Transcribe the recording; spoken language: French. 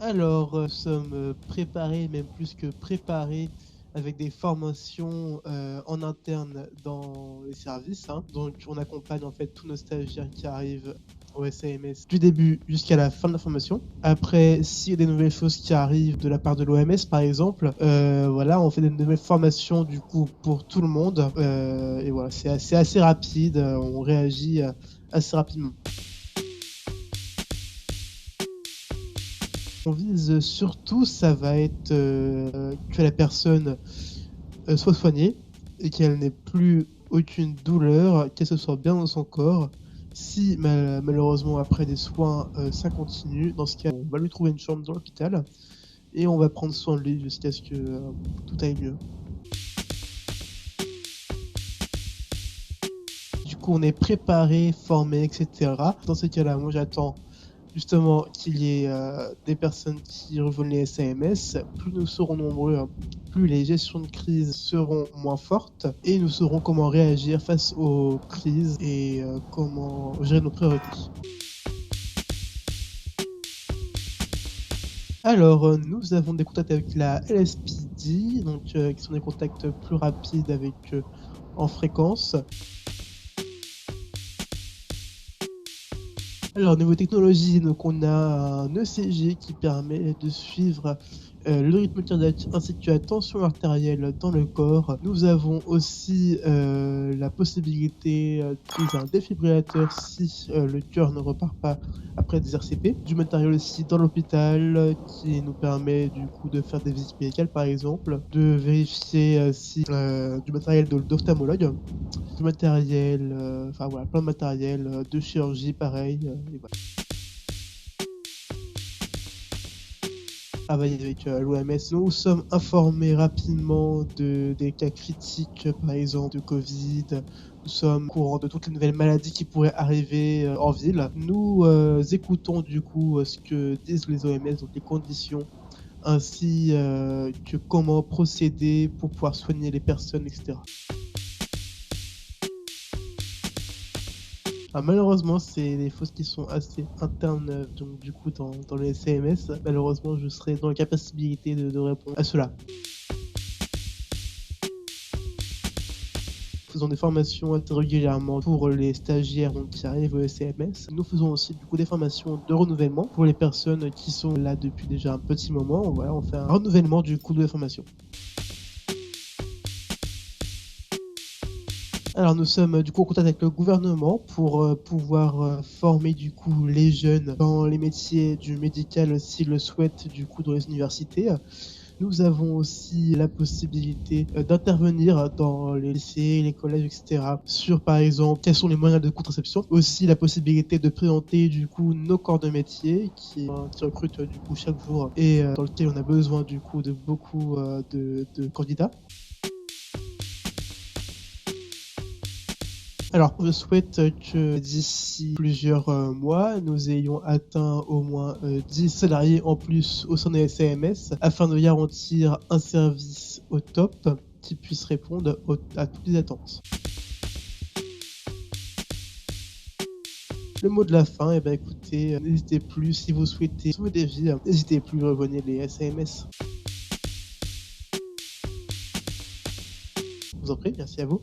Alors, nous sommes préparés, même plus que préparés, avec des formations en interne dans les services, hein. Donc, on accompagne en fait tous nos stagiaires qui arrivent au SAMS du début jusqu'à la fin de la formation. Après, s'il y a des nouvelles choses qui arrivent de la part de l'OMS, par exemple, voilà, on fait des nouvelles formations du coup pour tout le monde. Et voilà, c'est assez rapide, on réagit assez rapidement. On vise surtout, ça va être que la personne soit soignée et qu'elle n'ait plus aucune douleur, qu'elle se sente bien dans son corps. Si malheureusement après des soins ça continue, dans ce cas on va lui trouver une chambre dans l'hôpital et on va prendre soin de lui jusqu'à ce que tout aille mieux. Du coup on est préparé, formé, etc. Dans ces cas-là, moi j'attends justement qu'il y ait des personnes qui rejoignent les SAMS. Plus nous serons nombreux, hein, plus les gestions de crise seront moins fortes et nous saurons comment réagir face aux crises et comment gérer nos priorités. Alors, nous avons des contacts avec la LSPD, donc qui sont des contacts plus rapides avec en fréquence. Alors niveau technologie, donc on a un ECG qui permet de suivre, le rythme cardiaque ainsi que la tension artérielle dans le corps. Nous avons aussi, la possibilité, d'utiliser un défibrillateur si, le cœur ne repart pas après des RCP. Du matériel aussi dans l'hôpital, qui nous permet du coup de faire des visites médicales par exemple, de vérifier, si, du matériel d'ophtalmologue. Du matériel, enfin voilà, plein de matériel, de chirurgie pareil, et voilà. Travailler avec, l'OMS, nous sommes informés rapidement des cas critiques, par exemple de Covid. Nous sommes au courant de toutes les nouvelles maladies qui pourraient arriver, en ville. Nous, écoutons du coup, ce que disent les OMS, donc les conditions ainsi, que comment procéder pour pouvoir soigner les personnes et cetera. Ah, malheureusement, c'est des choses qui sont assez internes, donc du coup dans les CMS. Malheureusement, je serai dans l'incapacité de répondre à cela. Nous faisons des formations assez régulièrement pour les stagiaires donc qui arrivent au CMS. Nous faisons aussi du coup des formations de renouvellement pour les personnes qui sont là depuis déjà un petit moment. Voilà, on fait un renouvellement du coup de la formation. Alors nous sommes, du coup en contact avec le gouvernement pour, pouvoir, former du coup les jeunes dans les métiers du médical s'ils le souhaitent du coup dans les universités. Nous avons aussi la possibilité, d'intervenir dans les lycées, les collèges et cetera sur par exemple quels sont les moyens de contraception. Aussi la possibilité de présenter du coup nos corps de métier qui recrutent, du coup chaque jour et dans lequel on a besoin du coup de beaucoup, de candidats. Alors, je souhaite que d'ici plusieurs mois, nous ayons atteint au moins 10 salariés en plus au sein des SAMS afin de garantir un service au top qui puisse répondre à toutes les attentes. Le mot de la fin, eh ben, écoutez, n'hésitez plus si vous souhaitez sauver des vies, n'hésitez plus, rejoignez les SAMS. Je vous en prie, merci à vous.